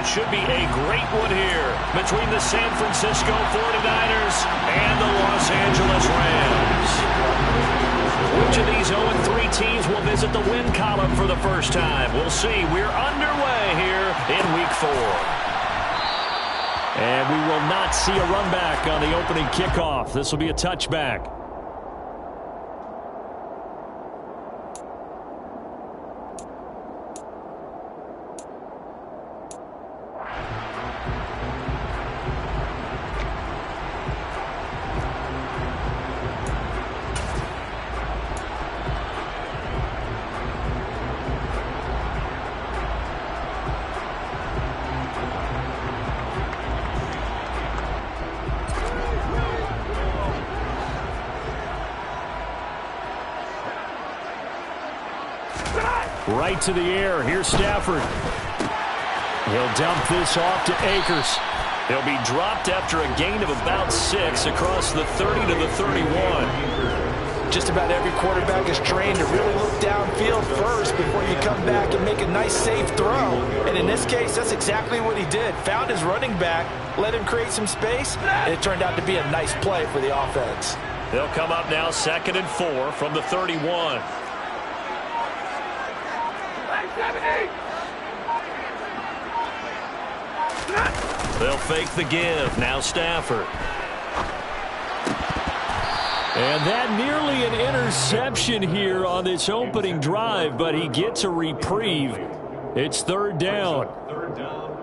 what should be a great one here between the San Francisco 49ers and the Los Angeles Rams. Which of these 0-3 teams will visit the win column for the first time? We'll see. We're underway here in Week 4. And we will not see a run back on the opening kickoff. This will be a touchback. Right to the air. Here's Stafford. He'll dump this off to Akers. He'll be dropped after a gain of about 6 across the 30 to the 31. Just about every quarterback is trained to really look downfield first before you come back and make a nice, safe throw. And in this case, that's exactly what he did. Found his running back, let him create some space, and it turned out to be a nice play for the offense. They'll come up now 2nd and 4 from the 31. They'll fake the give. Now Stafford. And that nearly an interception here on this opening drive, but he gets a reprieve. It's 3rd down.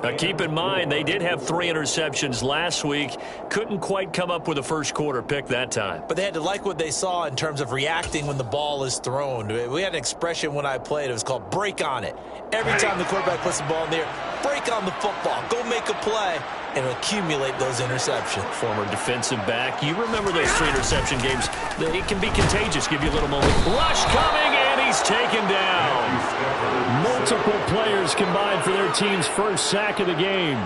Now keep in mind, they did have 3 interceptions last week. Couldn't quite come up with a first quarter pick that time. But they had to like what they saw in terms of reacting when the ball is thrown. We had an expression when I played. It was called break on it. Every time the quarterback puts the ball in the air, break on the football. Go make a play and accumulate those interceptions. Former defensive back. You remember those 3 interception games. It can be contagious. Give you a little moment. Rush coming, and he's taken down. Multiple players combined for their team's first sack of the game.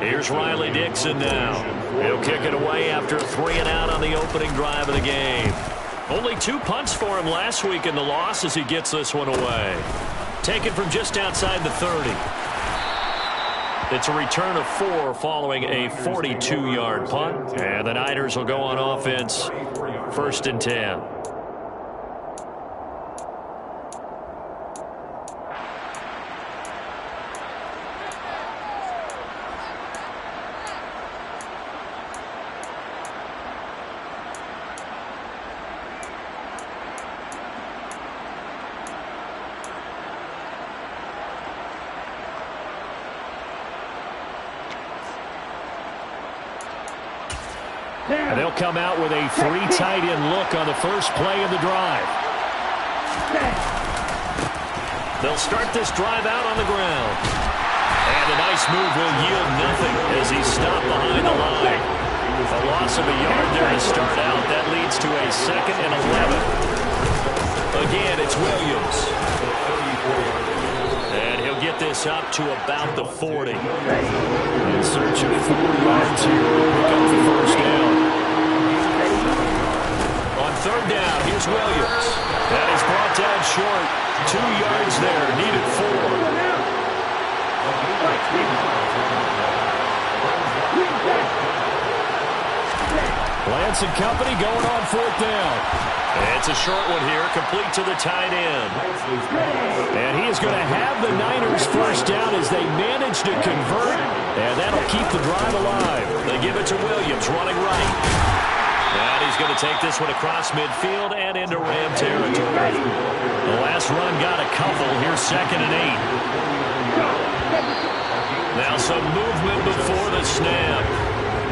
Here's Riley Dixon now. He'll kick it away after 3 and out on the opening drive of the game. Only 2 punts for him last week in the loss as he gets this one away. Taken from just outside the 30. It's a return of 4 following a 42-yard punt. And the Niners will go on offense. 1st and 10. And they'll come out with a 3 tight end look on the first play of the drive. They'll start this drive out on the ground. And a nice move will yield nothing as he's stopped behind the line. A loss of a yard there to start out. That leads to a 2nd and 11. Again, it's Williams. And he'll get this up to about the 40. In search of 4 yards here to pick up the first down. On 3rd down, here's Williams. That is brought down short. 2 yards there, needed 4. Lance and company going on 4th down. It's a short one here, complete to the tight end. And he is going to have the Niners first down as they manage to convert. And that'll keep the drive alive. They give it to Williams, running right. And he's going to take this one across midfield and into Ram territory. The last run got a couple. Here's 2nd and 8. Now some movement before the snap.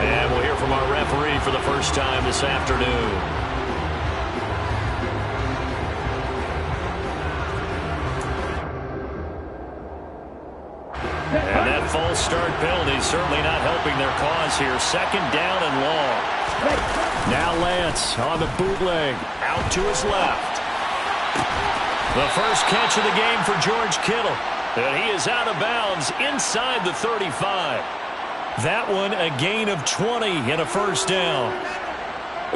And we'll hear from our referee for the first time this afternoon. And that false start penalty is certainly not helping their cause here. 2nd down and long. Now Lance on the bootleg. Out to his left. The first catch of the game for George Kittle. And he is out of bounds inside the 35. That one a gain of 20 and a first down.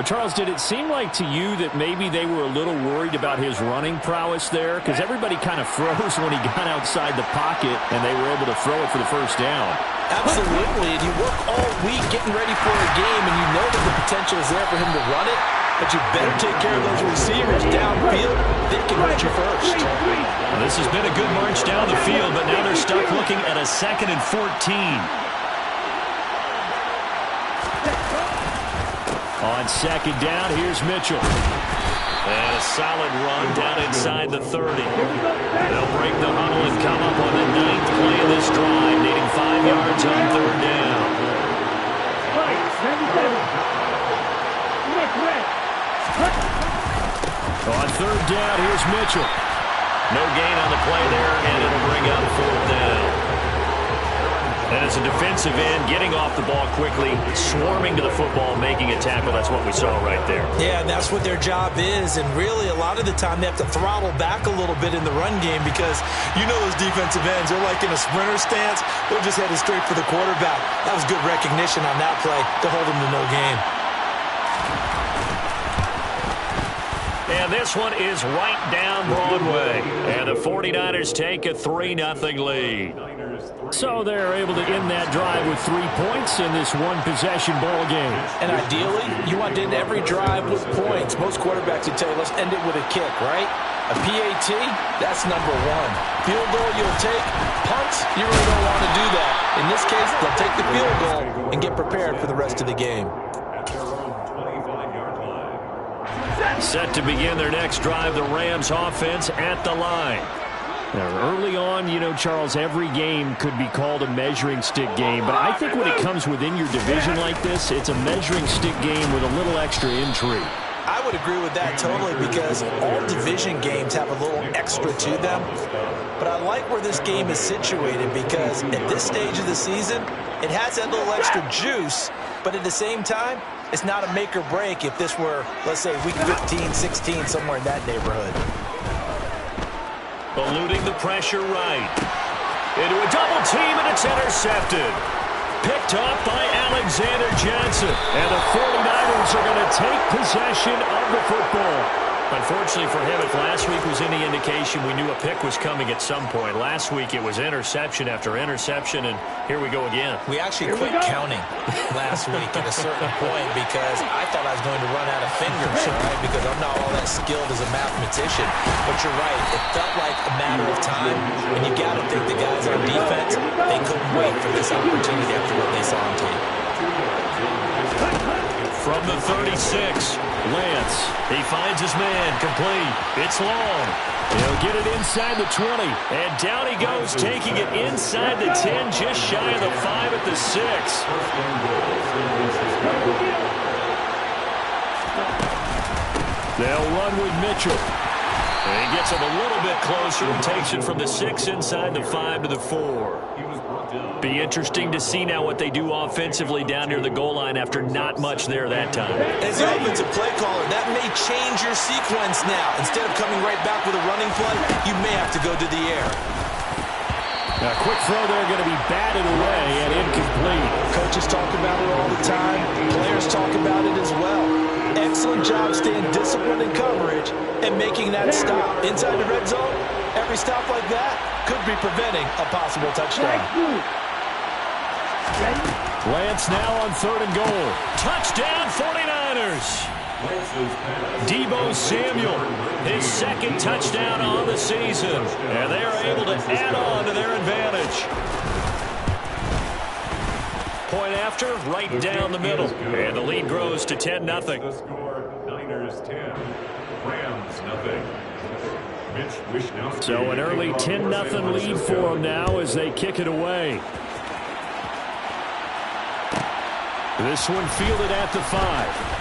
Charles, did it seem like to you that maybe they were a little worried about his running prowess there? Because everybody kind of froze when he got outside the pocket, and they were able to throw it for the first down. Absolutely, and you work all week getting ready for a game, and you know that the potential is there for him to run it, but you better take care of those receivers downfield. They can hurt you first. Well, this has been a good march down the field, but now they're stuck looking at a 2nd and 14. On 2nd down, here's Mitchell. And a solid run down inside the 30. They'll break the huddle and come up on the 9th play of this drive, needing 5 yards on 3rd down. On 3rd down, here's Mitchell. No gain on the play there, and it'll bring up 4th down. And as a defensive end, getting off the ball quickly, swarming to the football, making a tackle, that's what we saw right there. Yeah, and that's what their job is, and really a lot of the time they have to throttle back a little bit in the run game because you know those defensive ends, they're like in a sprinter stance, they're just headed straight for the quarterback. That was good recognition on that play to hold them to no gain. And this one is right down Broadway. And the 49ers take a 3-0 lead. So they're able to end that drive with 3 points in this one-possession ball game. And ideally, you want to end every drive with points. Most quarterbacks would tell you, let's end it with a kick, right? A PAT, that's number 1. Field goal you'll take. Punts, you really don't want to do that. In this case, they'll take the field goal and get prepared for the rest of the game. Set to begin their next drive, the Rams offense at the line. Now, early on, you know, Charles, every game could be called a measuring stick game, but I think when it comes within your division like this, it's a measuring stick game with a little extra intrigue. I would agree with that totally because all division games have a little extra to them. But I like where this game is situated because at this stage of the season, it has that little extra juice, but at the same time, it's not a make or break if this were, let's say, week 15, 16, somewhere in that neighborhood. Eluding the pressure right. Into a double team, and it's intercepted. Picked up by Alexander Johnson. And the 49ers are going to take possession of the football. Unfortunately for him, if last week was any indication, we knew a pick was coming at some point. Last week it was interception after interception, and here we go again. We actually quit counting last week at a certain point because I thought I was going to run out of fingers, right? Because I'm not all that skilled as a mathematician. But you're right, it felt like a matter of time, and you got to think the guys on defense, they couldn't wait for this opportunity after what they saw on tape. From the 36, Lance, he finds his man, complete. It's long. He'll get it inside the 20, and down he goes, taking it inside the 10, just shy of the 5 at the 6. They'll run with Mitchell. And he gets him a little bit closer and takes it from the 6 inside the 5 to the 4. Be interesting to see now what they do offensively down near the goal line after not much there that time. As the offensive play caller, that may change your sequence now. Instead of coming right back with a running play, you may have to go to the air. A quick throw there going to be batted away and incomplete. Coaches talk about it all the time. Players talk about it as well. Excellent job staying disciplined in coverage and making that stop. Inside the red zone, every stop like that could be preventing a possible touchdown. Lance now on 3rd and goal. Touchdown 49ers. Deebo Samuel, his 2nd touchdown on the season. And they are able to add on to their advantage. Point after, right down the middle. And the lead grows to 10-0. Niners 10, Rams nothing. So an early 10-0 lead for them now as they kick it away. This one fielded at the 5.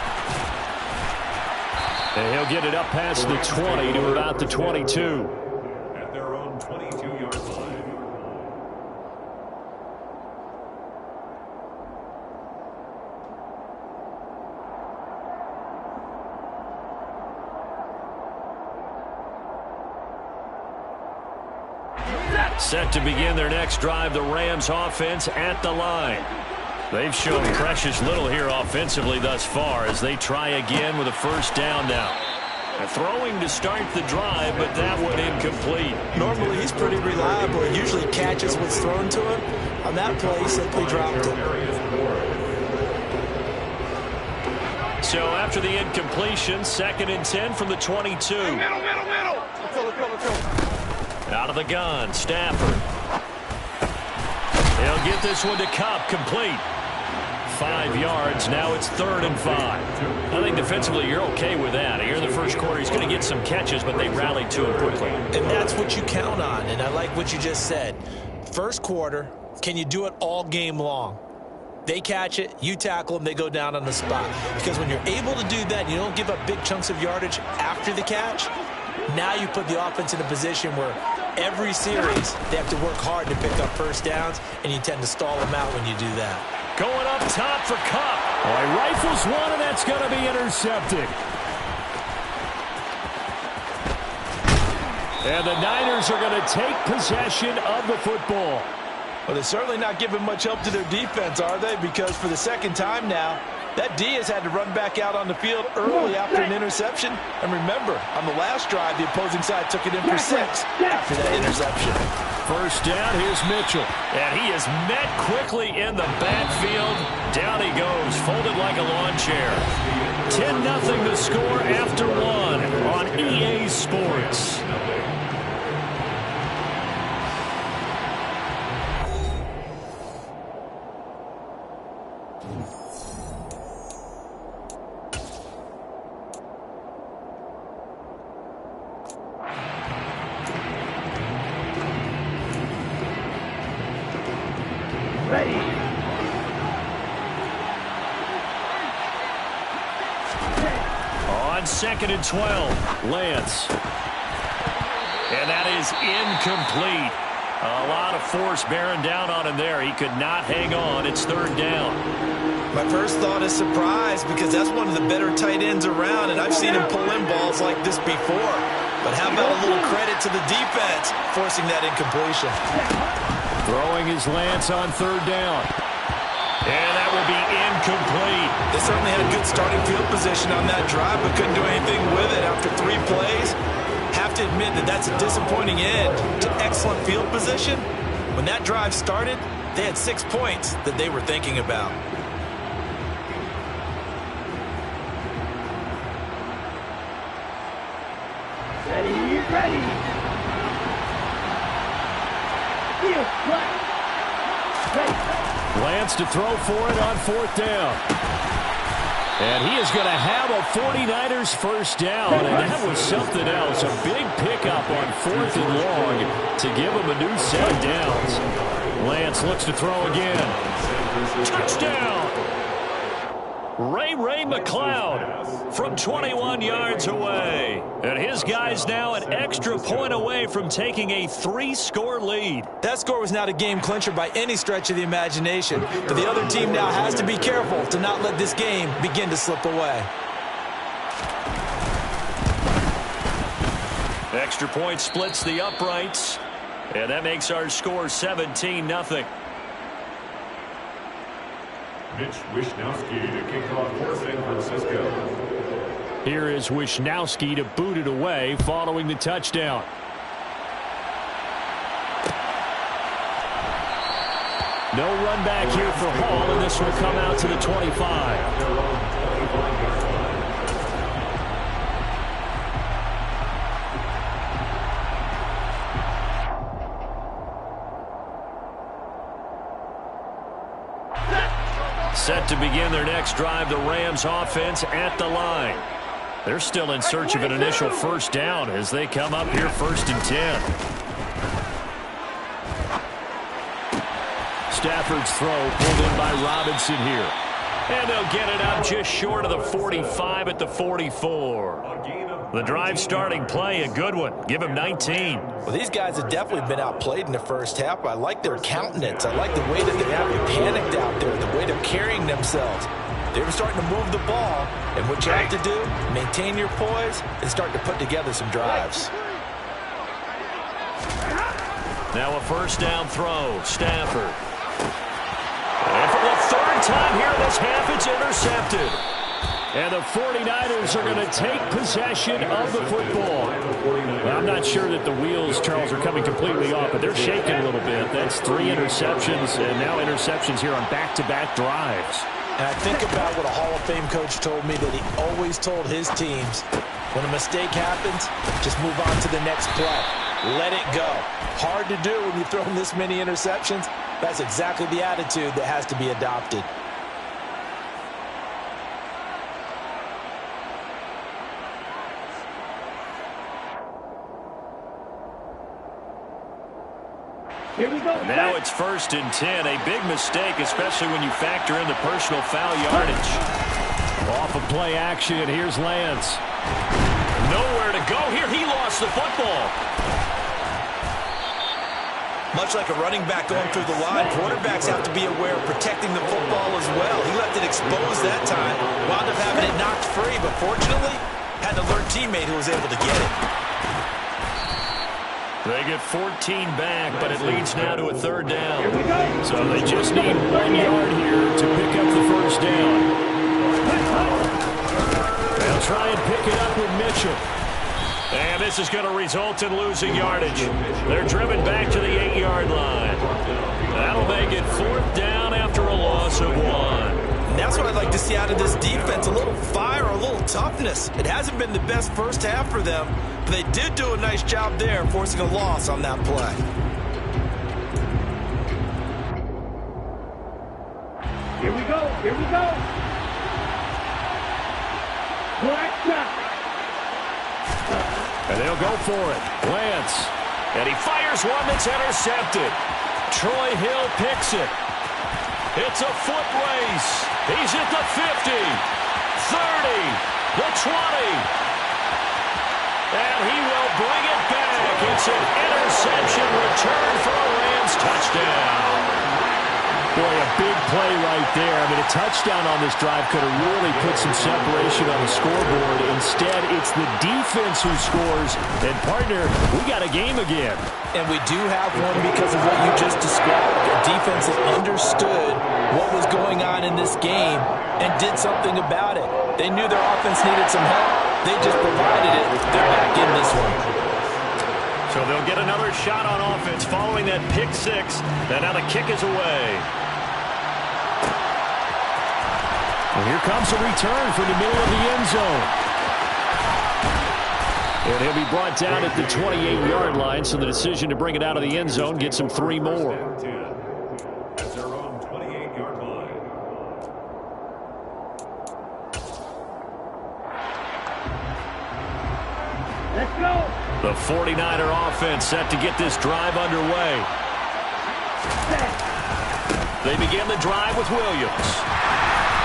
And he'll get it up past the 20 to about the 22. At their own 22-yard line. Set to begin their next drive, the Rams offense at the line. They've shown precious little here offensively thus far as they try again with a first down now. Throwing to start the drive, but that one incomplete. Normally, he's pretty reliable. He usually catches what's thrown to him. On that play, he simply dropped it. So after the incompletion, 2nd and 10 from the 22. Middle. Out of the gun, Stafford. He'll get this one to Kupp, complete. 5 yards, now it's 3rd and 5. I think defensively you're okay with that. Here in the first quarter, he's going to get some catches, but they rallied to him quickly. And that's what you count on, and I like what you just said. First quarter, can you do it all game long? They catch it, you tackle them, they go down on the spot. Because when you're able to do that, you don't give up big chunks of yardage after the catch, now you put the offense in a position where every series they have to work hard to pick up first downs, and you tend to stall them out when you do that. Going up top for Kupp. Oh, he rifles one, and that's going to be intercepted. And the Niners are going to take possession of the football. Well, they're certainly not giving much help to their defense, are they? Because for the second time now, that D has had to run back out on the field early after an interception. And remember, on the last drive, the opposing side took it in for 6 after that interception. First down, here's Mitchell. And he is met quickly in the backfield. Down he goes, folded like a lawn chair. 10-0 to score after 1 on EA Sports. On 2nd and 12, Lance. And that is incomplete. A lot of force bearing down on him there. He could not hang on. It's 3rd down. My first thought is surprise, because that's one of the better tight ends around, and I've seen him pull in balls like this before. But how about a little credit to the defense forcing that incompletion? Throwing his Lance on 3rd down. And that will be incomplete. They certainly had a good starting field position on that drive, but couldn't do anything with it after 3 plays. Have to admit that that's a disappointing end to excellent field position. When that drive started, they had 6 points that they were thinking about. Ready. Lance to throw for it on 4th down. And he is going to have a 49ers first down, and that was something else. A big pickup on 4th and long to give him a new set of downs. Lance looks to throw again. Touchdown! Ray McLeod from 21 yards away. And his guys now an extra point away from taking a 3-score lead. That score was not a game clincher by any stretch of the imagination. But the other team now has to be careful to not let this game begin to slip away. Extra point splits the uprights. And that makes our score 17-0. Mitch Wishnowsky to kick off for San Francisco. Here is Wishnowsky to boot it away following the touchdown. No run back here for Hall, and this will come out to the 25. Set to begin their next drive, the Rams offense at the line. They're still in search of an initial first down as they come up here 1st and 10. Stafford's throw pulled in by Robinson here. And they'll get it up just short of the 45 at the 44. The drive starting play, a good one. Give him 19. Well, these guys have definitely been outplayed in the first half. I like their countenance. I like the way that they haven't panicked out there, the way they're carrying themselves. They're starting to move the ball, and what you have to do, maintain your poise and start to put together some drives. Now a first down throw, Stafford. And for the 3rd first half. It's intercepted. And the 49ers are going to take possession of the football. Well, I'm not sure that the wheels, Charles, are coming completely off, but they're shaking a little bit. That's 3 interceptions, and now interceptions here on back-to-back drives. And I think about what a Hall of Fame coach told me that he always told his teams, when a mistake happens, just move on to the next play. Let it go. Hard to do when you throw in this many interceptions. That's exactly the attitude that has to be adopted. Here we go. Now it's 1st and 10. A big mistake, especially when you factor in the personal foul yardage. Off of play action, here's Lance. Nowhere to go here. He lost the football. Much like a running back going through the line, quarterbacks have to be aware of protecting the football as well. He left it exposed that time, wound up having it knocked free, but fortunately, had an alert teammate who was able to get it. They get 14 back, but it leads now to a 3rd down. So they just need 1 yard here to pick up the 1st down. They'll try and pick it up with Mitchell. And this is going to result in losing yardage. They're driven back to the 8-yard line. That'll make it 4th down after a loss of 1. And that's what I'd like to see out of this defense, a little fire, a little toughness. It hasn't been the best first half for them, but they did do a nice job there, forcing a loss on that play. Here we go. Here we go. Black shot. And they'll go for it. Lance. And he fires one that's intercepted. Troy Hill picks it. It's a foot race. He's at the 50, 30, the 20. And he will bring it back. It's an interception return for a Rams touchdown. Boy, a big play right there. I mean, a touchdown on this drive could have really put some separation on the scoreboard. Instead, it's the defense who scores. And, partner, we got a game again. And we do have one because of what you just described. The defense has understood what was going on in this game and did something about it. They knew their offense needed some help. They just provided it. They're back in this one. So they'll get another shot on offense following that pick 6. And now the kick is away. And here comes a return from the middle of the end zone. And he'll be brought down at the 28-yard line, so the decision to bring it out of the end zone gets him 3 more. That's their own 28-yard line. Let's go. The 49er offense set to get this drive underway. They begin the drive with Williams.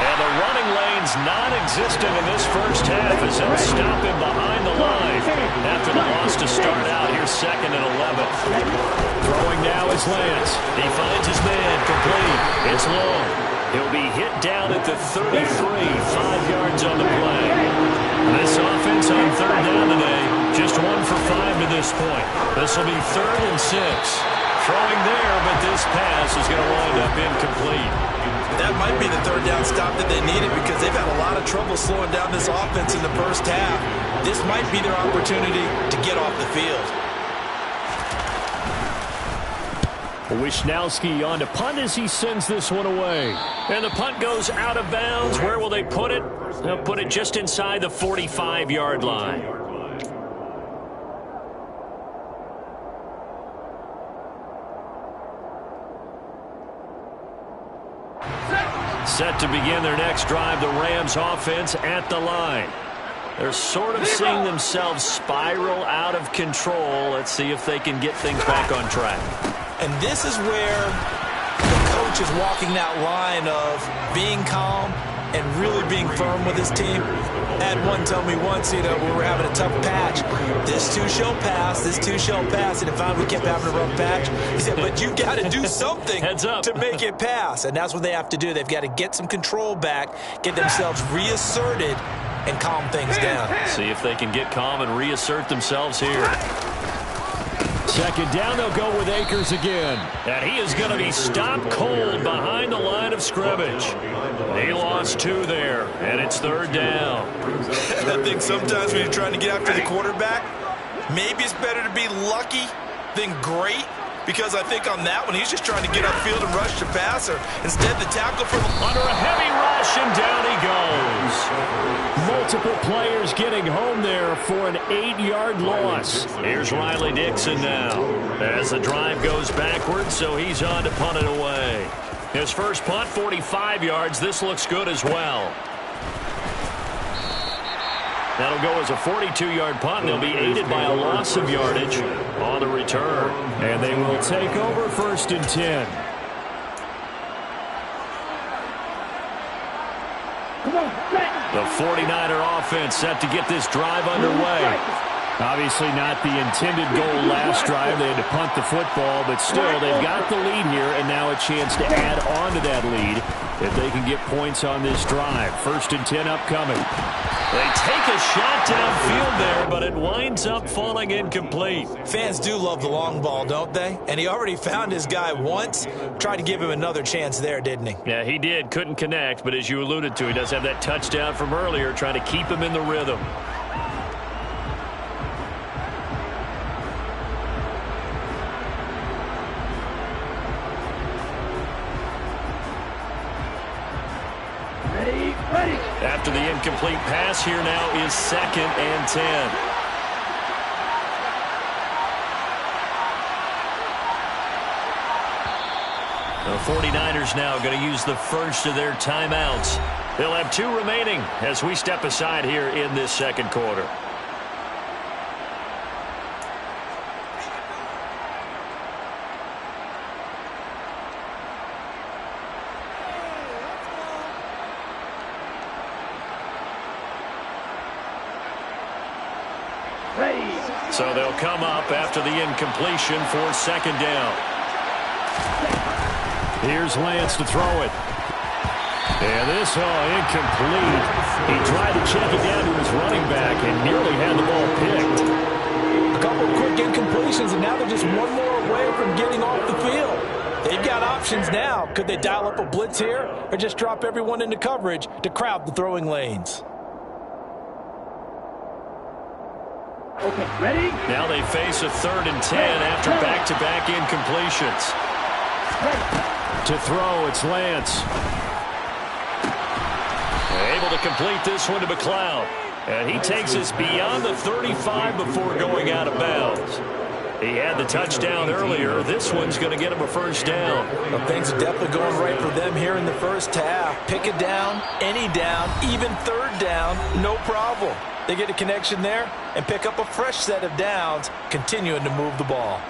And the running lane's non-existent in this first half as they'll stop him behind the line. After the loss to start out, here's 2nd and 11. Throwing now is Lance. He finds his man, complete. It's long. He'll be hit down at the 33, 5 yards on the play. This offense on 3rd down today, just 1 for 5 to this point. This will be 3rd and 6. Throwing there, but this pass is going to wind up incomplete. That might be the 3rd down stop that they needed because they've had a lot of trouble slowing down this offense in the first half. This might be their opportunity to get off the field. Wishnowski on to punt as he sends this one away. And the punt goes out of bounds. Where will they put it? They'll put it just inside the 45-yard line. Set to begin their next drive, the Rams offense at the line. They're sort of seeing themselves spiral out of control. Let's see if they can get things back on track. And this is where the coach is walking that line of being calm and really being firm with his team. I had one tell me once, we were having a tough patch. This too shall pass, this too shall pass. And if we kept having a rough patch, he said, but you got to do something to make it pass. And that's what they have to do. They've got to get some control back, get themselves reasserted, and calm things down. See if they can get calm and reassert themselves here. 2nd down, they'll go with Akers again. And he is going to be stopped cold behind the line of scrimmage. He lost 2 there, and it's 3rd down. I think sometimes when you're trying to get after the quarterback, maybe it's better to be lucky than great, because I think on that one, he's just trying to get upfield and rush the passer. Instead, the tackle for under a heavy rush, and down he goes. Multiple players getting home there for an 8-yard loss. Here's Riley Dixon now as the drive goes backwards, so he's on to punt it away. His first punt, 45 yards. This looks good as well. That'll go as a 42-yard punt, and they'll be aided by a loss of yardage on the return. And they will take over 1st and 10. The 49er offense set to get this drive underway. Obviously not the intended goal last drive. They had to punt the football, but still, they've got the lead here, and now a chance to add on to that lead if they can get points on this drive. 1st and 10 upcoming. They take a shot downfield there, but it winds up falling incomplete. Fans do love the long ball, don't they? And he already found his guy once. Tried to give him another chance there, didn't he? Yeah, he did. Couldn't connect, but as you alluded to, he does have that touchdown from earlier, trying to keep him in the rhythm. After the incomplete pass, here now is 2nd and 10. The 49ers now going to use the first of their timeouts. They'll have 2 remaining as we step aside here in this 2nd quarter. So they'll come up after the incompletion for 2nd down. Here's Lance to throw it. And this, incomplete. He tried to check it down to his running back and nearly had the ball picked. A couple of quick incompletions, and now they're just one more away from getting off the field. They've got options now. Could they dial up a blitz here or just drop everyone into coverage to crowd the throwing lanes? Okay, ready? Now they face a 3rd and 10 after back-to-back incompletions. To throw, it's Lance. Able to complete this one to McLeod. And he takes us beyond the 35 before going out of bounds. He had the touchdown earlier. This one's going to get him a 1st down. Well, things are definitely going right for them here in the 1st half. Pick it down, any down, even 3rd down, no problem. They get a connection there and pick up a fresh set of downs, continuing to move the ball.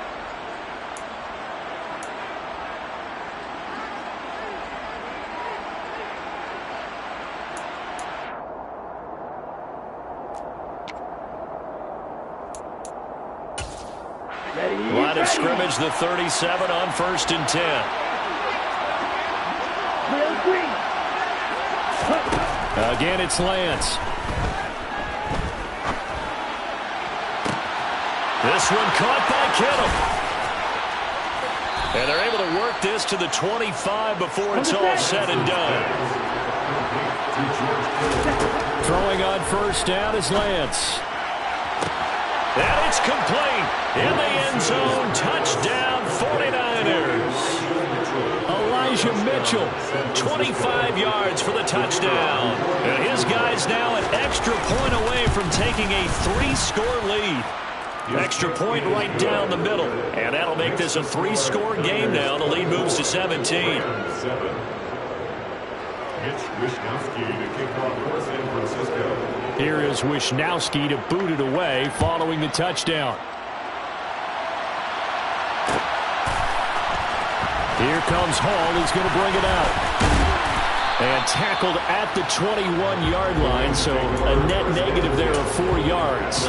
Line of scrimmage, the 37 on 1st and 10. Again, it's Lance. This one caught by Kittle. And they're able to work this to the 25 before it's all said and done. Throwing on 1st down is Lance. And it's complete. In the end zone, touchdown 49ers. Elijah Mitchell, 25 yards for the touchdown. And his guys now an extra point away from taking a 3-score lead. Extra point right down the middle. And that'll make this a 3-score game now. The lead moves to 17. Here is Wishnowski to boot it away following the touchdown. Here comes Hall. He's going to bring it out. And tackled at the 21-yard line, so a net negative there of 4 yards.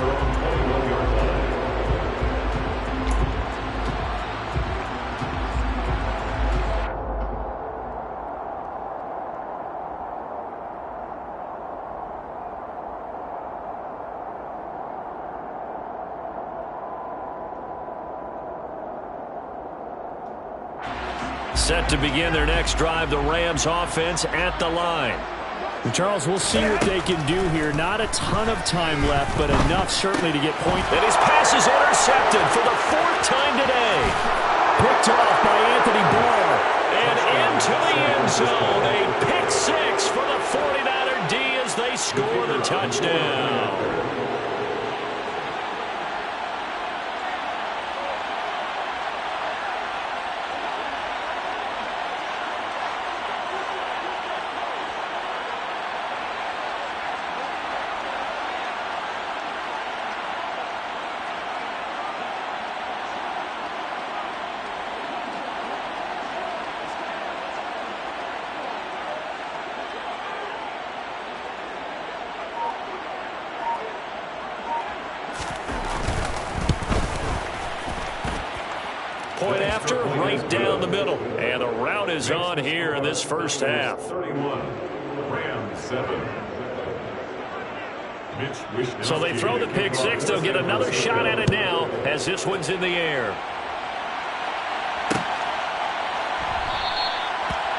Set to begin their next drive, the Rams offense at the line. And Charles, we'll see what they can do here. Not a ton of time left, but enough certainly to get points. And his pass is intercepted for the 4th time today. Picked off by Anthony Barr. And into the end zone. A pick 6 for the 49er D as they score the touchdown. Point after, right down the middle. And the route is on here in this first half. 31, Rams 7. So they throw the pick 6. They'll get another shot at it now as this one's in the air.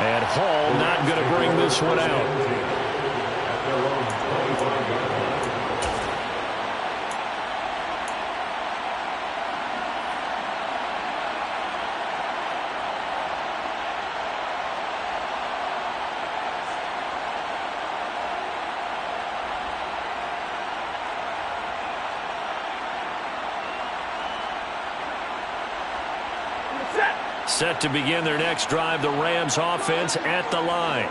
And Hall not going to bring this one out. Set to begin their next drive, the Rams offense at the line.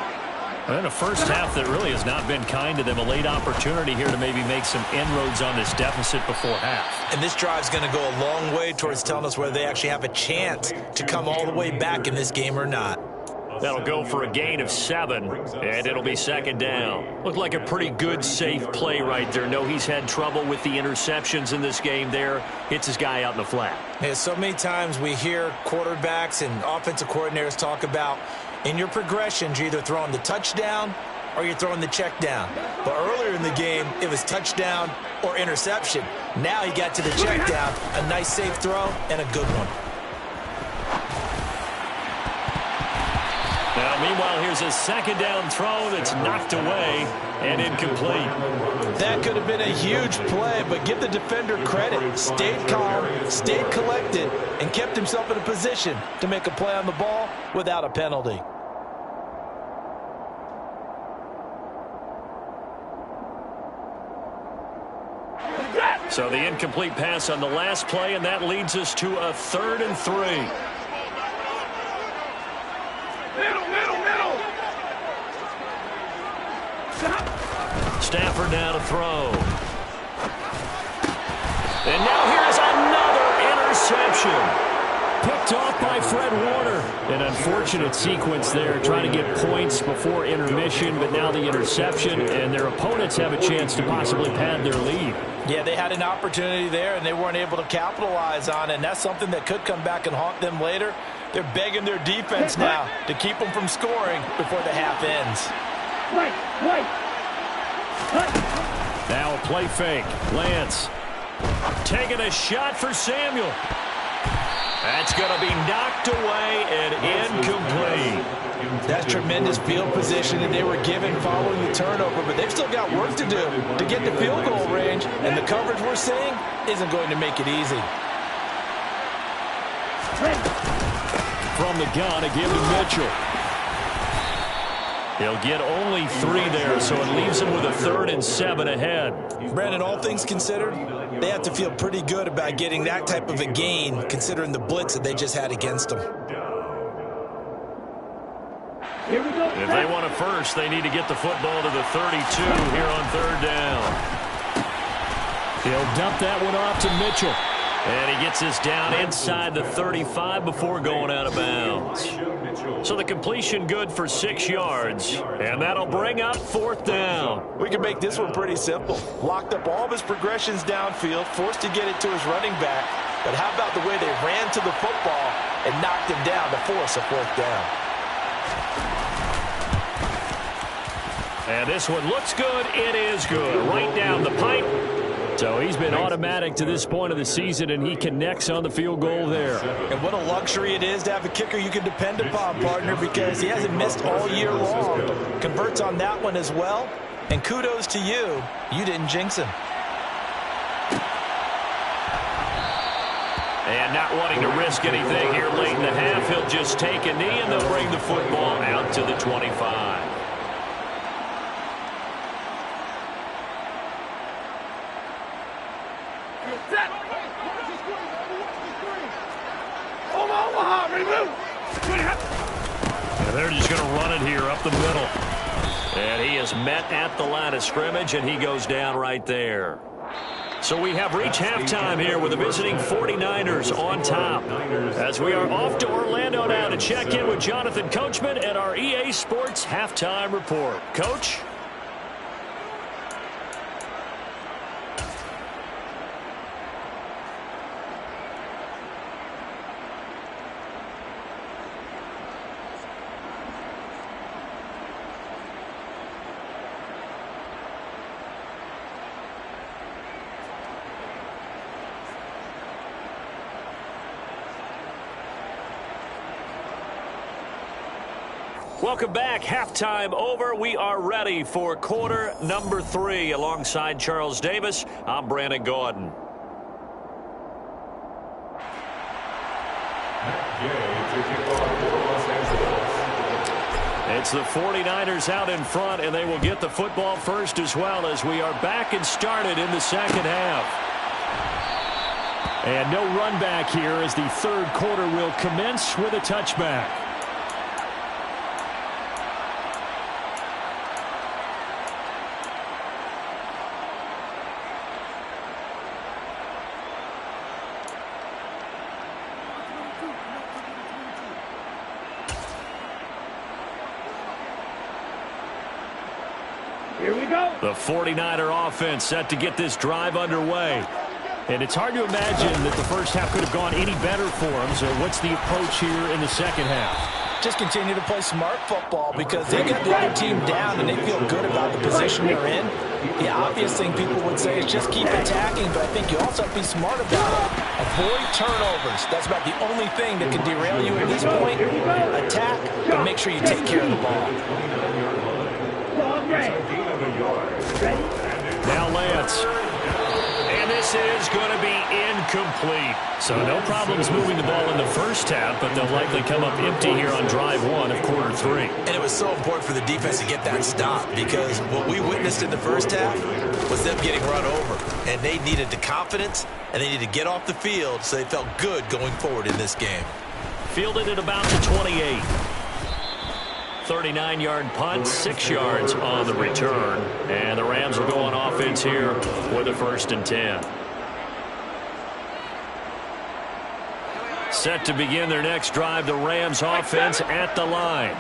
And a first half that really has not been kind to them. A late opportunity here to maybe make some inroads on this deficit before half. And this drive's going to go a long way towards telling us whether they actually have a chance to come all the way back in this game or not. That'll go for a gain of 7, and it'll be 2nd down. Looked like a pretty good, safe play right there. No, he's had trouble with the interceptions in this game there. Hits his guy out in the flat. Yeah, so many times we hear quarterbacks and offensive coordinators talk about in your progressions, you're either throwing the touchdown or you're throwing the check down. But earlier in the game, it was touchdown or interception. Now he got to the check down, a nice safe throw, and a good one. Now, meanwhile, here's a 2nd down throw that's knocked away and incomplete. That could have been a huge play, but give the defender credit. Stayed calm, stayed collected, and kept himself in a position to make a play on the ball without a penalty. So the incomplete pass on the last play, and that leads us to a 3rd and 3. Stafford now to throw. And now here's another interception. Picked off by Fred Warner. An unfortunate sequence there, trying to get points before intermission, but now the interception, and their opponents have a chance to possibly pad their lead. Yeah, they had an opportunity there, and they weren't able to capitalize on it, and that's something that could come back and haunt them later. They're begging their defense now to keep them from scoring before the half ends. Now a play fake. Lance taking a shot for Samuel. That's going to be knocked away and incomplete. That's tremendous field position that they were given following the turnover, but they've still got work to do to get to field goal range, and the coverage we're seeing isn't going to make it easy. From the gun, a give to Mitchell. He'll get only 3 there, so it leaves him with a 3rd and 7 ahead. Brandon, all things considered, they have to feel pretty good about getting that type of a gain, considering the blitz that they just had against them. Here we go. If they want a first, they need to get the football to the 32 here on 3rd down. He'll dump that one off to Mitchell. And he gets this down inside the 35 before going out of bounds. So the completion good for 6 yards, and that'll bring up 4th down. We can make this one pretty simple. Locked up all of his progressions downfield, forced to get it to his running back. But how about the way they ran to the football and knocked him down to force a 4th down? And this one looks good. It is good. Right down the pipe. So he's been automatic to this point of the season, and he connects on the field goal there. And what a luxury it is to have a kicker you can depend upon, partner, because he hasn't missed all year long. Converts on that one as well. And kudos to you. You didn't jinx him. And not wanting to risk anything here late in the half, he'll just take a knee, and they'll bring the football out to the 25. And they're just going to run it here up the middle. And he is met at the line of scrimmage, and he goes down right there. So we have reached halftime here with the visiting 49ers on top. As we are off to Orlando now to check in with Jonathan Coachman at our EA Sports Halftime Report. Coach? Welcome back. Halftime over. We are ready for quarter number 3. Alongside Charles Davis, I'm Brandon Gordon. It's the 49ers out in front, and they will get the football first as well, as we are back and started in the second half. And no run back here as the third quarter will commence with a touchback. Here we go. The 49er offense set to get this drive underway. And it's hard to imagine that the first half could have gone any better for them. So what's the approach here in the second half? Just continue to play smart football because they got the other team down and they feel good about the position they're in. The obvious thing people would say is just keep attacking, but I think you also have to be smart about it. Avoid turnovers. That's about the only thing that can derail you at this point. Attack, but make sure you take care of the ball. Now Lance. And this is going to be incomplete. So no problems moving the ball in the first half, but they'll likely come up empty here on drive 1 of quarter 3. And it was so important for the defense to get that stop because what we witnessed in the first half was them getting run over. And they needed the confidence, and they needed to get off the field so they felt good going forward in this game. Fielded at about the 28. 39-yard punt, 6 yards on the return. And the Rams will go on offense here with a 1st and 10. Set to begin their next drive, the Rams offense at the line.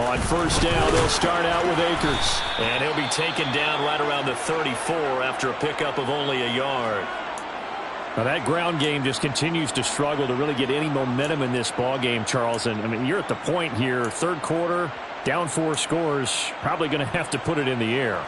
On first down, they'll start out with Akers. And he'll be taken down right around the 34 after a pickup of only a yard. Now that ground game just continues to struggle to really get any momentum in this ball game, Charles. And I mean, you're at the point here, third quarter, down 4 scores, probably going to have to put it in the air.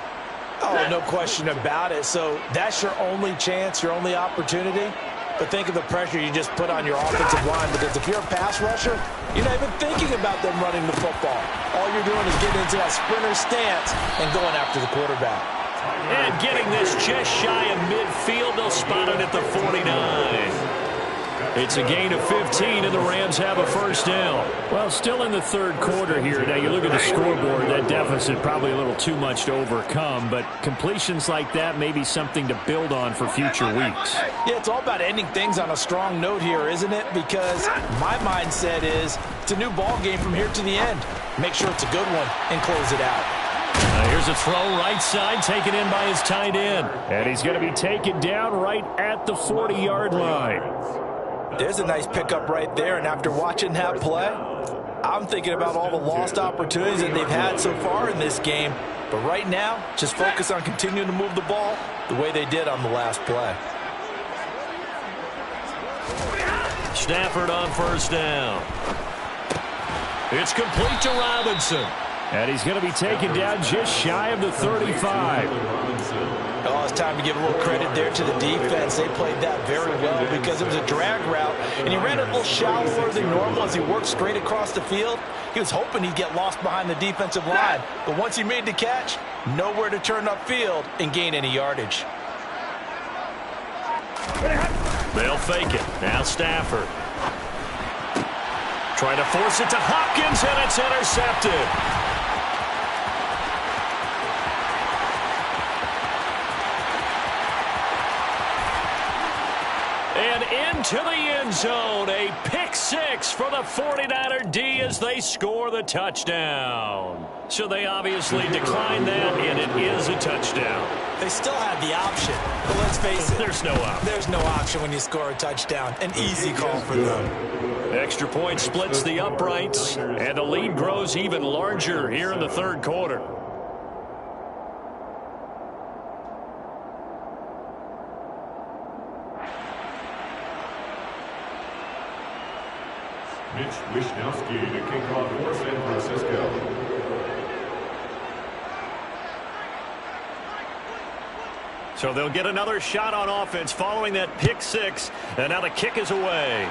Oh, no question about it. So that's your only chance, your only opportunity. But think of the pressure you just put on your offensive line, because if you're a pass rusher, you're not even thinking about them running the football. All you're doing is getting into that sprinter stance and going after the quarterback. And getting this just shy of midfield, they'll spot it at the 49. It's a gain of 15, and the Rams have a first down. Well, still in the third quarter here. Now, you look at the scoreboard, that deficit probably a little too much to overcome, but completions like that may be something to build on for future weeks. Yeah, it's all about ending things on a strong note here, isn't it? Because my mindset is it's a new ball game from here to the end. Make sure it's a good one and close it out. Here's a throw right side, taken in by his tight end. And he's going to be taken down right at the 40-yard line. There's a nice pickup right there, and after watching that play, I'm thinking about all the lost opportunities that they've had so far in this game. But right now, just focus on continuing to move the ball the way they did on the last play. Stafford on first down. It's complete to Robinson. And he's going to be taken down just shy of the 35. Oh, it's time to give a little credit there to the defense. They played that very well because it was a drag route, and he ran it a little shallower than normal as he worked straight across the field. He was hoping he'd get lost behind the defensive line, but once he made the catch, nowhere to turn upfield and gain any yardage. They'll fake it. Now Stafford. Trying to force it to Hopkins, and it's intercepted. And into the end zone, a pick six for the 49er D as they score the touchdown. So they obviously declined that, and it is a touchdown. They still have the option, but let's face it. There's no option. There's no option when you score a touchdown. An easy call for them. Extra point splits the uprights, and the lead grows even larger here in the third quarter. Mitch Wishnowsky to kick off for San Francisco. So they'll get another shot on offense following that pick six, and now the kick is away.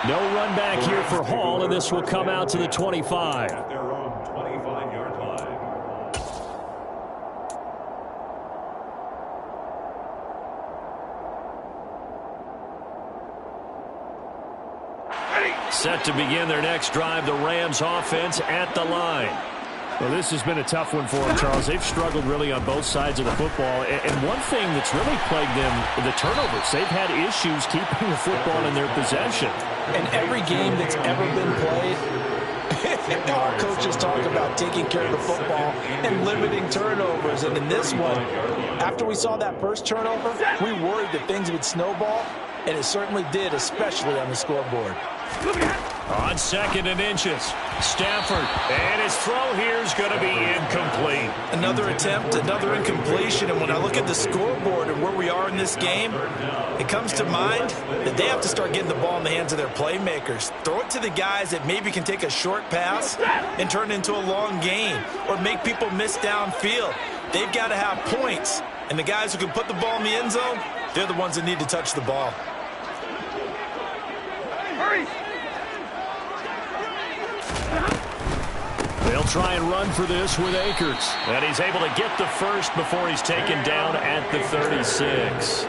No run back here for Hall, and this will come out to the 25. At their own 25-yard line. Set to begin their next drive, the Rams offense at the line. Well, this has been a tough one for them, Charles. They've struggled really on both sides of the football. And one thing that's really plagued them, the turnovers. They've had issues keeping the football in their possession. In every game that's ever been played, our coaches talk about taking care of the football and limiting turnovers. And in this one, after we saw that first turnover, we worried that things would snowball, and it certainly did, especially on the scoreboard. On second and inches, Stafford, and his throw here is going to be incomplete. Another attempt, another incompletion, and when I look at the scoreboard and where we are in this game, it comes to mind that they have to start getting the ball in the hands of their playmakers. Throw it to the guys that maybe can take a short pass and turn it into a long gain or make people miss downfield. They've got to have points, and the guys who can put the ball in the end zone, they're the ones that need to touch the ball. Hurry! They'll try and run for this with Akers. And he's able to get the first before he's taken down at the 36.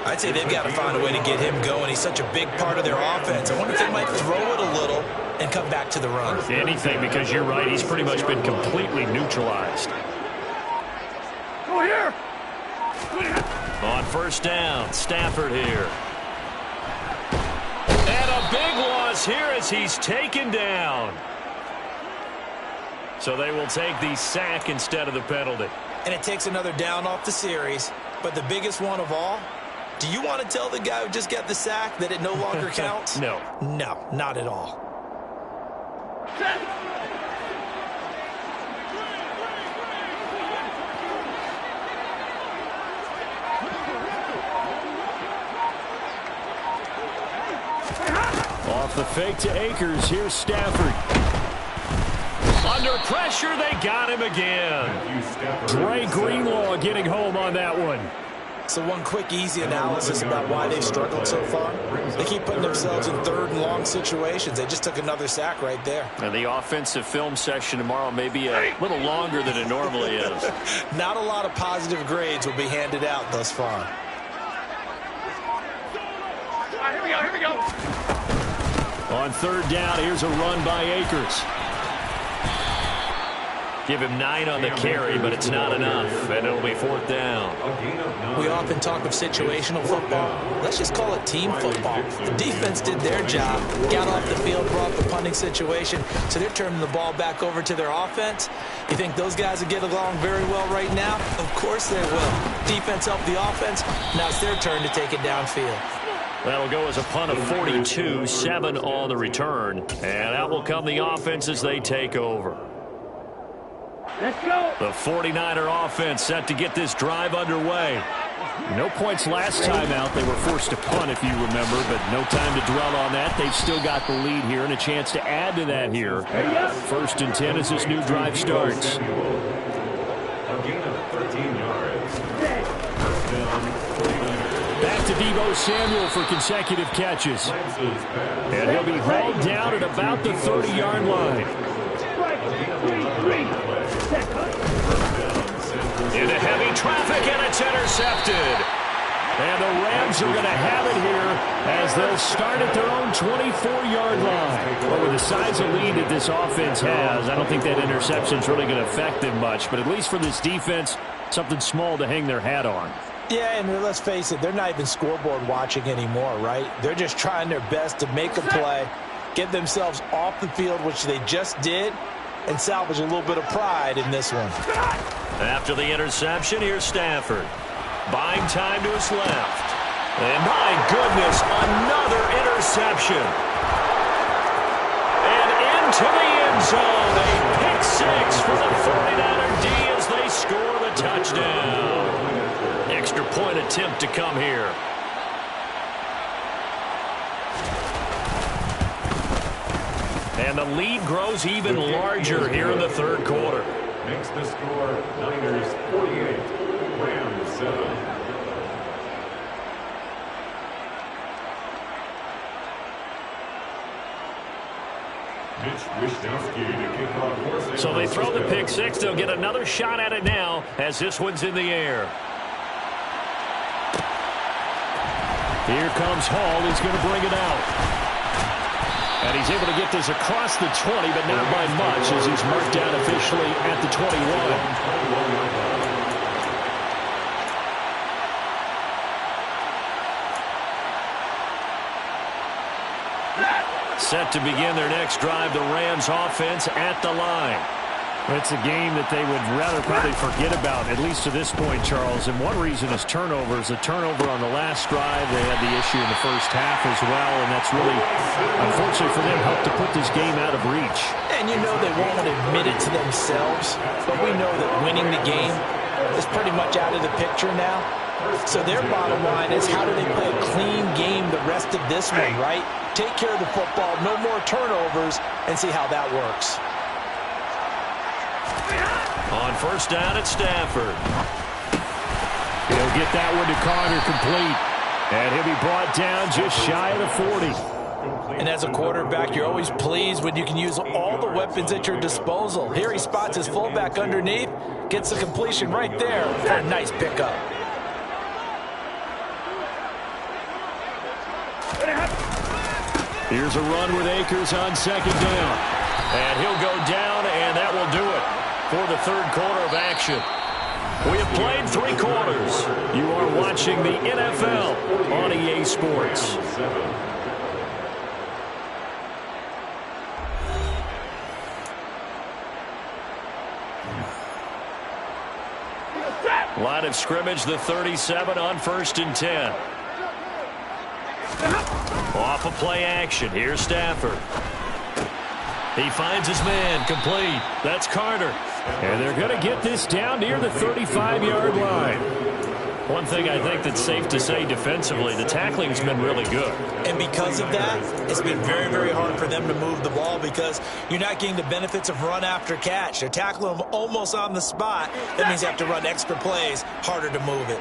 I'd say they've got to find a way to get him going. He's such a big part of their offense. I wonder if they might throw it a little and come back to the run. Anything, because you're right, he's pretty much been completely neutralized. Go here! On first down, Stafford here. And a big loss here as he's taken down. So they will take the sack instead of the penalty. And it takes another down off the series. But the biggest one of all, do you want to tell the guy who just got the sack that it no longer counts? No. No, not at all. Off the fake to Akers. Here's Stafford. Under pressure, they got him again. Dre Greenlaw getting home on that one. So one quick, easy analysis about why they've struggled so far. They keep putting themselves in third and long situations. They just took another sack right there. And the offensive film session tomorrow may be a little longer than it normally is. Not a lot of positive grades will be handed out thus far. Here we go. On third down, here's a run by Akers. Give him 9 on the carry, but it's not enough, and it'll be fourth down. We often talk of situational football. Let's just call it team football. The defense did their job, got off the field, brought the punting situation, so they're turning the ball back over to their offense. You think those guys will get along very well right now? Of course they will. Defense helped the offense. Now it's their turn to take it downfield. That'll go as a punt of 42, 7 on the return, and out will come the offense as they take over. Let's go. The 49er offense set to get this drive underway. No points last time out. They were forced to punt, if you remember, but no time to dwell on that. They've still got the lead here and a chance to add to that here. 1st and 10 as this new drive starts. A gain of 13 yards. First down, 49ers. Back to Deebo Samuel for consecutive catches. Lance's pass. And he'll be hauled down at about the 30-yard line. Into heavy traffic, and it's intercepted. And the Rams are going to have it here as they'll start at their own 24-yard line. Well, with the size of lead that this offense has, I don't think that interception is really going to affect them much. But at least for this defense, something small to hang their hat on. Yeah, and let's face it, they're not even scoreboard watching anymore, right? They're just trying their best to make a play, get themselves off the field, which they just did, and salvage a little bit of pride in this one. After the interception, here's Stafford. Buying time to his left. And my goodness, another interception. And into the end zone. A pick six for the 49er D as they score the touchdown. Extra point attempt to come here. And the lead grows even larger here in the 3rd quarter. Makes the score Niners 48, Rams 7. Mitch Wishnowsky to kick off for So they throw the pick six. They'll get another shot at it now as this one's in the air. Here comes Hall. He's going to bring it out. And he's able to get this across the 20, but not by much as he's marked down officially at the 21. Set to begin their next drive, the Rams offense at the line. It's a game that they would rather probably forget about, at least to this point, Charles. And one reason is turnovers. A turnover on the last drive. They had the issue in the first half as well, and that's really, unfortunately for them, helped to put this game out of reach. And you know they won't admit it to themselves, but we know that winning the game is pretty much out of the picture now. So their bottom line is how do they play a clean game the rest of this one, right? Take care of the football, no more turnovers, and see how that works. On first down at Stafford. He'll get that one to Carter complete. And he'll be brought down just shy of the 40. And as a quarterback, you're always pleased when you can use all the weapons at your disposal. Here he spots his fullback underneath, gets the completion right there for a nice pickup. Here's a run with Akers on 2nd down. And he'll go down, and that will do it for the 3rd quarter of action. We have played 3 quarters. You are watching the NFL on EA Sports. Line of scrimmage, the 37 on 1st and 10. Off of play action. Here's Stafford. He finds his man. Complete. That's Carter. And they're going to get this down near the 35-yard line. One thing I think that's safe to say defensively, the tackling's been really good. And because of that, it's been very, very hard for them to move the ball because you're not getting the benefits of run after catch. They're tackling them almost on the spot. That means they have to run extra plays, harder to move it.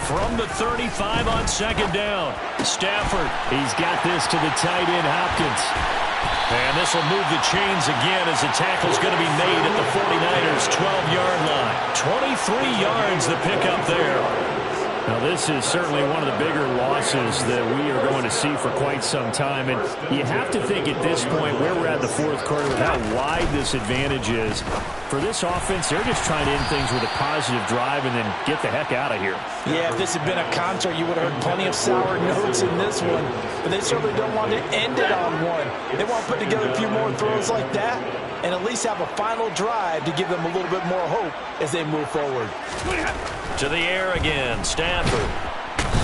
From the 35 on 2nd down, Stafford. He's got this to the tight end, Hopkins. And this will move the chains again as the tackle's going to be made at the 49ers' 12-yard line. 23 yards the pickup there. Now, this is certainly one of the bigger losses that we are going to see for quite some time. And you have to think at this point, where we're at the 4th quarter, with how wide this advantage is, for this offense, they're just trying to end things with a positive drive and then get the heck out of here. Yeah, if this had been a concert, you would have heard plenty of sour notes in this one. But they certainly don't want to end it on one. They want to put together a few more throws like that and at least have a final drive to give them a little bit more hope as they move forward. To the air again, Stafford.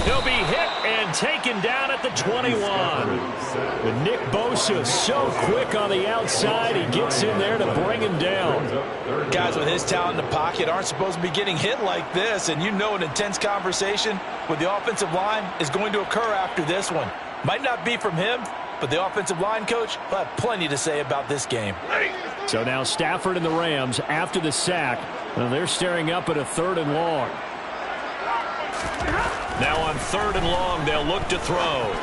He'll be hit and taken down at the 21. But Nick Bosa so quick on the outside. He gets in there to bring him down. Guys with his talent in the pocket aren't supposed to be getting hit like this, and you know an intense conversation with the offensive line is going to occur after this one. Might not be from him, but the offensive line coach will have plenty to say about this game. So now Stafford and the Rams after the sack. Well, they're staring up at a 3rd and long. Now on 3rd and long, they'll look to throw.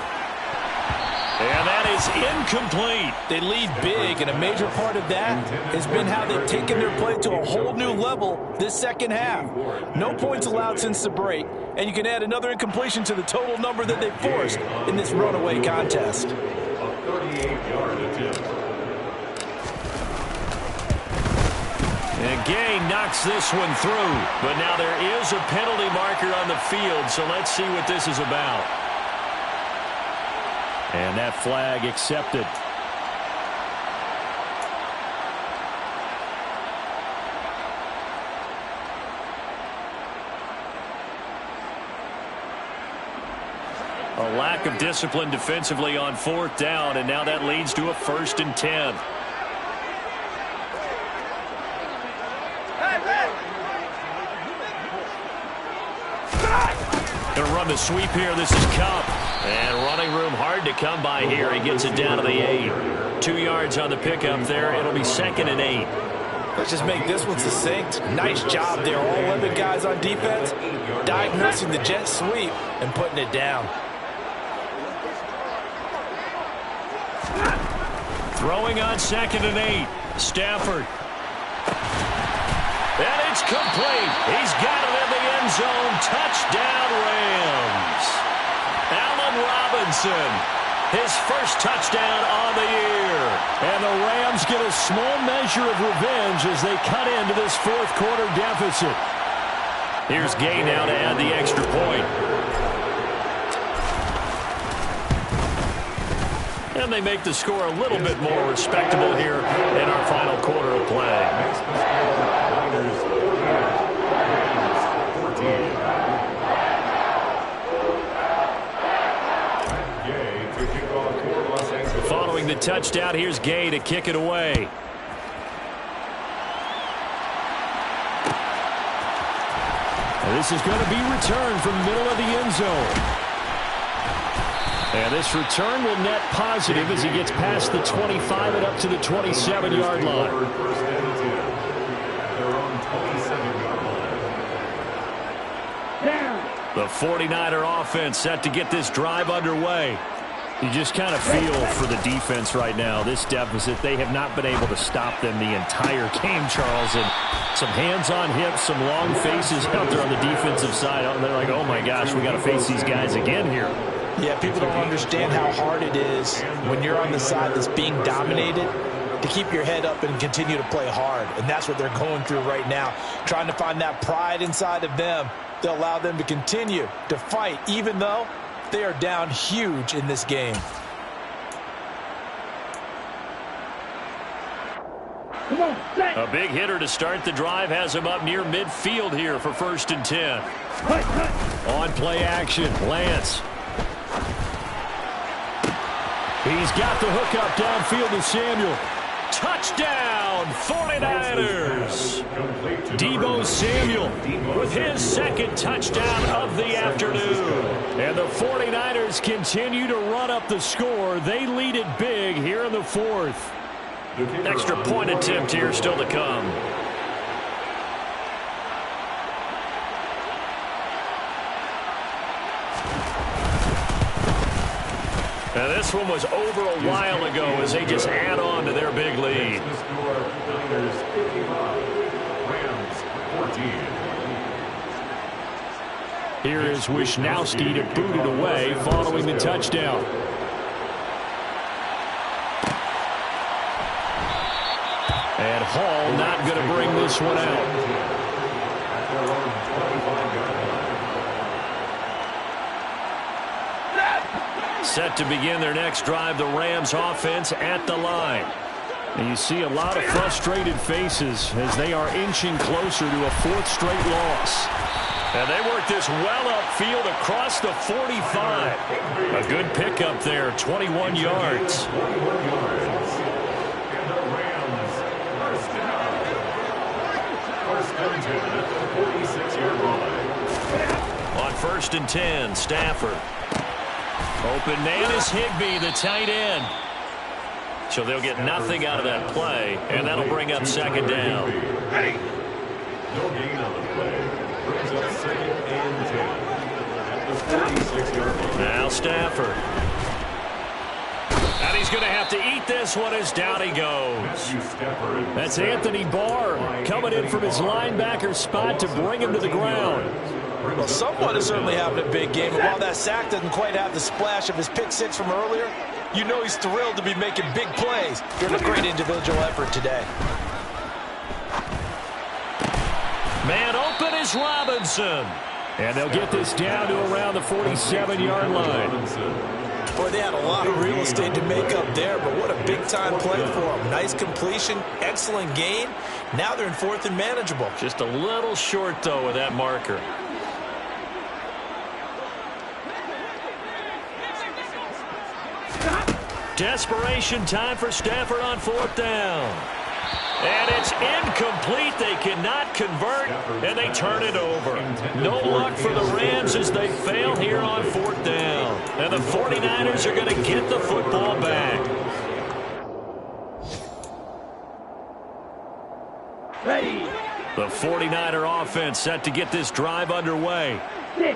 And that is incomplete. They lead big, and a major part of that has been how they've taken their play to a whole new level this second half. No points allowed since the break, and you can add another incompletion to the total number that they forced in this runaway contest. A 38-yard attempt. And Gay knocks this one through. But now there is a penalty marker on the field, so let's see what this is about. And that flag accepted. A lack of discipline defensively on 4th down, and now that leads to a 1st and 10. Going to run the sweep here. This is Cup. And running room hard to come by here. He gets it down to the 8. 2 yards on the pickup there. It'll be 2nd and 8. Let's just make this one succinct. Nice job there. All 11 guys on defense diagnosing the jet sweep and putting it down. Throwing on 2nd and 8. Stafford. And it's complete. He's got it in the end zone. Touchdown, Rams. Allen Robinson, his first touchdown on the year. And the Rams get a small measure of revenge as they cut into this 4th quarter deficit. Here's Gay now to add the extra point. And they make the score a little bit more respectable here in our final quarter of play. Following the touchdown, here's Gay to kick it away. And this is going to be returned from the middle of the end zone. And this return will net positive as he gets past the 25 and up to the 27-yard line. The 49er offense set to get this drive underway. You just kind of feel for the defense right now. This deficit, they have not been able to stop them the entire game, Charles. And some hands on hips, some long faces out there on the defensive side. And they're like, oh, my gosh, we got to face these guys again here. Yeah, people don't understand how hard it is when you're on the side that's being dominated to keep your head up and continue to play hard. And that's what they're going through right now, trying to find that pride inside of them to allow them to continue to fight, even though they are down huge in this game. A big hitter to start the drive has him up near midfield here for 1st and 10. On play action, Lance. He's got the hook up downfield to Samuel. Touchdown, 49ers. Deebo Samuel with his 2nd touchdown of the afternoon. And the 49ers continue to run up the score. They lead it big here in the 4th. Extra point attempt here still to come. Now this one was over a while ago as they just add on to their big lead. Here is Wisnowski to boot it away following the touchdown. And Hall not going to bring this one out. Set to begin their next drive, the Rams offense at the line. And you see a lot of frustrated faces as they are inching closer to a 4th straight loss. And they work this well upfield across the 45. A good pickup there, 21 yards. And the Rams first down. First and 10 at the 46-yard line. On 1st and 10, Stafford. Open man is Higbee, the tight end. So they'll get nothing out of that play, and that'll bring up 2nd down. No gain on the play. Brings up 2nd and 10 at the 46-yard line. Now Stafford. And he's going to have to eat this one as down he goes. That's Anthony Barr coming in from his linebacker spot to bring him to the ground. Well, someone is certainly having a big game, and while that sack doesn't quite have the splash of his pick six from earlier, you know he's thrilled to be making big plays during a great individual effort today. Man open is Robinson. And they'll get this down to around the 47-yard line. Boy, they had a lot of real estate to make up there, but what a big-time play for them. Nice completion, excellent gain. Now they're in 4th and manageable. Just a little short, though, with that marker. Desperation time for Stafford on 4th down. And it's incomplete. They cannot convert, and they turn it over. No luck for the Rams as they fail here on 4th down. And the 49ers are going to get the football back. Ready. The 49er offense set to get this drive underway.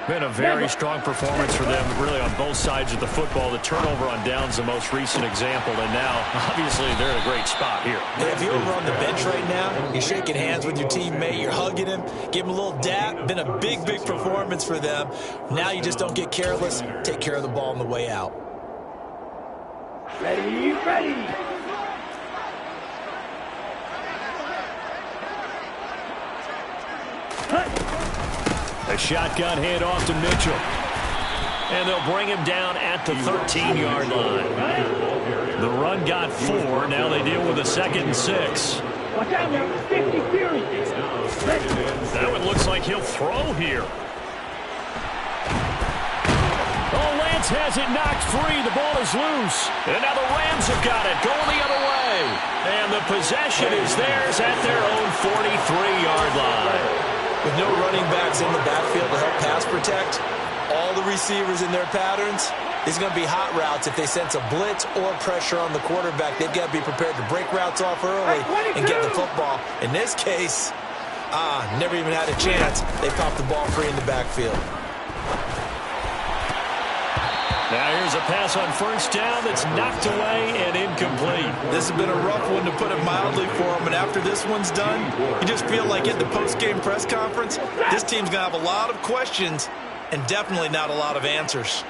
Been a very strong performance for them, really, on both sides of the football. The turnover on downs the most recent example, and now, obviously, they're in a great spot here. And if you're over on the bench right now, you're shaking hands with your teammate, you're hugging him, give him a little dap. Been a big, big performance for them. Now you just don't get careless. Take care of the ball on the way out. Ready, ready. A shotgun handoff to Mitchell. And they'll bring him down at the 13-yard line. The run got 4. Now they deal with a 2nd and 6. Watch out now. 50 Fury. That one looks like he'll throw here. Oh, Lance has it knocked free. The ball is loose. And now the Rams have got it, going the other way. And the possession is theirs at their own 43-yard line. With no running backs in the backfield to help pass protect, all the receivers in their patterns, these are going to be hot routes. If they sense a blitz or pressure on the quarterback, they've got to be prepared to break routes off early and get the football. In this case, never even had a chance. They popped the ball free in the backfield. Now here's a pass on 1st down that's knocked away and incomplete. This has been a rough one, to put it mildly, for them. And after this one's done, you just feel like at the post-game press conference, this team's going to have a lot of questions and definitely not a lot of answers.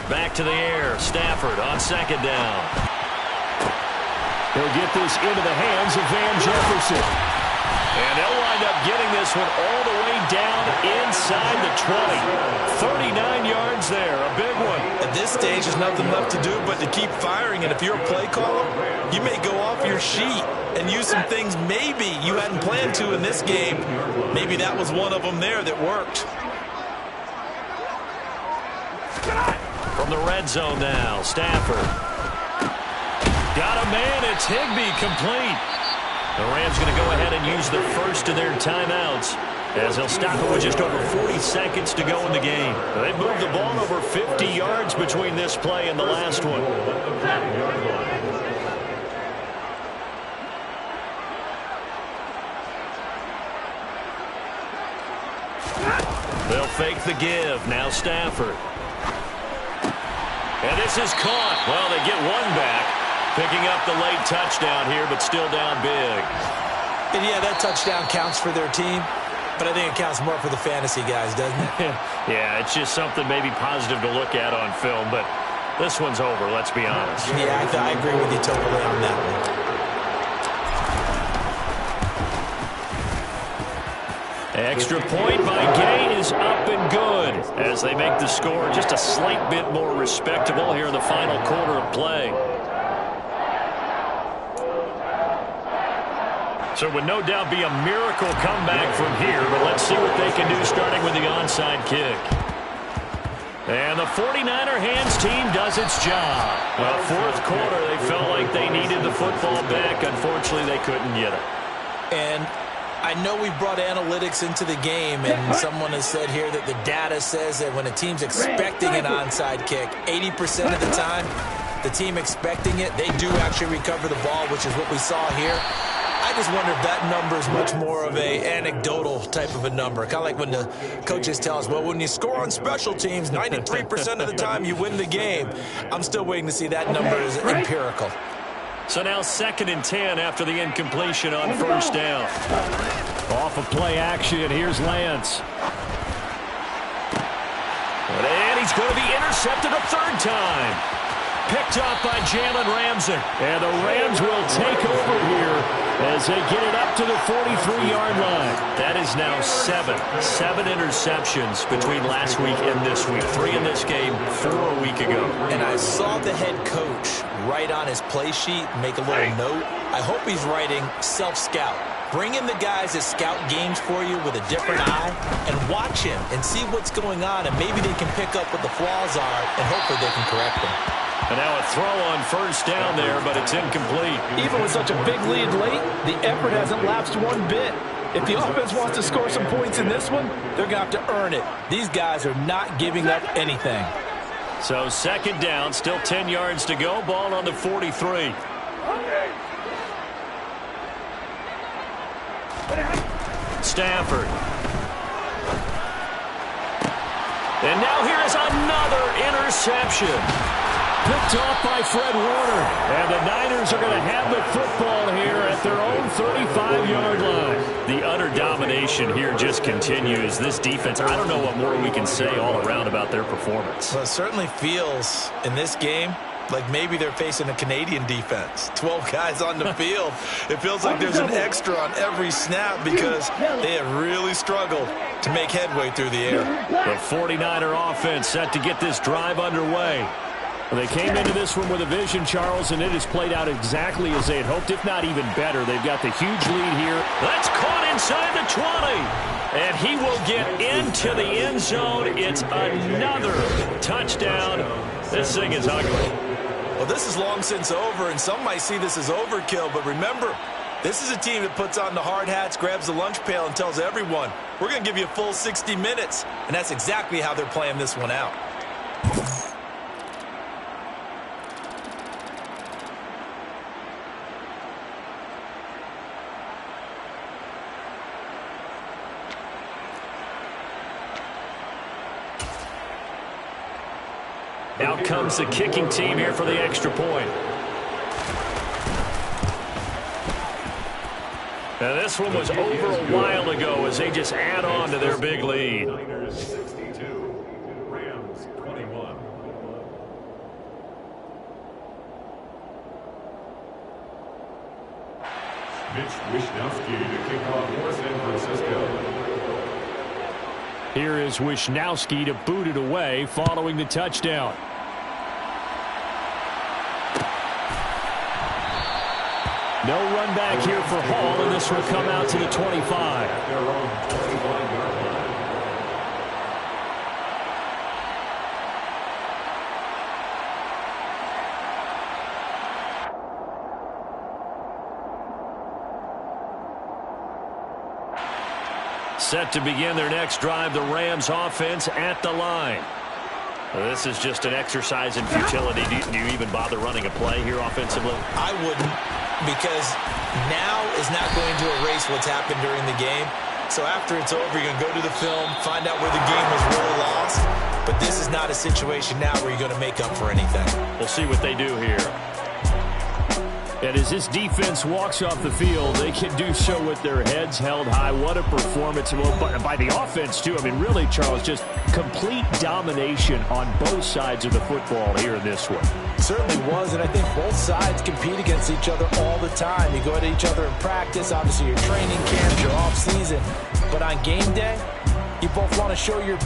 Back to the air. Stafford on 2nd down. He'll get this into the hands of Van Jefferson. And they'll wind up getting this one all the way down inside the 20. 39 yards there, a big one. At this stage, there's nothing left to do but to keep firing. And if you're a play caller, you may go off your sheet and use some things maybe you hadn't planned to in this game. Maybe that was one of them there that worked. From the red zone now, Stafford. Got a man, it's Higbee, complete. The Rams going to go ahead and use the first of their timeouts as they'll stop it with just over 40 seconds to go in the game. They moved the ball over 50 yards between this play and the last one. They'll fake the give. Now Stafford. And this is caught. Well, they get one back. Picking up the late touchdown here, but still down big. And yeah, that touchdown counts for their team, but I think it counts more for the fantasy guys, doesn't it? Yeah, it's just something maybe positive to look at on film, but this one's over, let's be honest. Yeah, I agree with you totally on that one. Extra point by Gay is up and good as they make the score just a slight bit more respectable here in the final quarter of play. So it would no doubt be a miracle comeback from here, but let's see what they can do starting with the onside kick. And the 49er hands team does its job. Well, fourth quarter, they felt like they needed the football back. Unfortunately, they couldn't get it. And I know we brought analytics into the game, and someone has said here that the data says that when a team's expecting an onside kick, 80% of the time, the team expecting it, they do actually recover the ball, which is what we saw here. I just wonder if that number is much more of a anecdotal type of a number. Kind of like when the coaches tell us, well, when you score on special teams, 93% of the time you win the game. I'm still waiting to see that number is empirical. So now 2nd and 10 after the incompletion on first down. Off of play action, here's Lance. And he's going to be intercepted a third time. Picked off by Jalen Ramsey. And the Rams will take over here as they get it up to the 43-yard line. That is now 7 interceptions between last week and this week. 3 in this game, 4 a week ago. And I saw the head coach write on his play sheet, make a little note. I hope he's writing self-scout. Bring in the guys that scout games for you with a different eye and watch him and see what's going on, and maybe they can pick up what the flaws are, and hopefully they can correct them. And now a throw on first down there, but it's incomplete. Even with such a big lead late, the effort hasn't lapsed one bit. If the offense wants to score some points in this one, they're going to have to earn it. These guys are not giving up anything. So 2nd down, still 10 yards to go. Ball on the 43. Stafford. And now here's another interception. Picked off by Fred Warner. And the Niners are going to have the football here at their own 35-yard line. The utter domination here just continues. This defense, I don't know what more we can say all around about their performance. Well, it certainly feels in this game like maybe they're facing a Canadian defense. 12 guys on the field. It feels like there's an extra on every snap because they have really struggled to make headway through the air. The 49er offense set to get this drive underway. Well, they came into this one with a vision, Charles, and it has played out exactly as they had hoped, if not even better. They've got the huge lead here. That's caught inside the 20. And he will get into the end zone. It's another touchdown. This thing is ugly. Well, this is long since over, and some might see this as overkill. But remember, this is a team that puts on the hard hats, grabs the lunch pail, and tells everyone, we're going to give you a full 60 minutes. And that's exactly how they're playing this one out. Out comes the kicking team here for the extra point. Now this one was over a while ago as they just add on to their big lead. Niners 62, Rams 21. Mitch Wishnowsky to kick off for San Francisco. Here is Wishnowsky to boot it away following the touchdown. No run back here for Hall, and this will come out to the 25. Their own 21-yard line. Set to begin their next drive, the Rams offense at the line. This is just an exercise in futility. Do you even bother running a play here offensively? I wouldn't, because now is not going to erase what's happened during the game. So after it's over, you're going to go to the film, find out where the game was really lost. But this is not a situation now where you're going to make up for anything. We'll see what they do here. And as this defense walks off the field, they can do so with their heads held high. What a performance by the offense, too. I mean, really, Charles, just complete domination on both sides of the football here in this one. Certainly was, and I think both sides compete against each other all the time. You go at each other in practice, obviously your training camps, your off season. But on game day, you both want to show your best.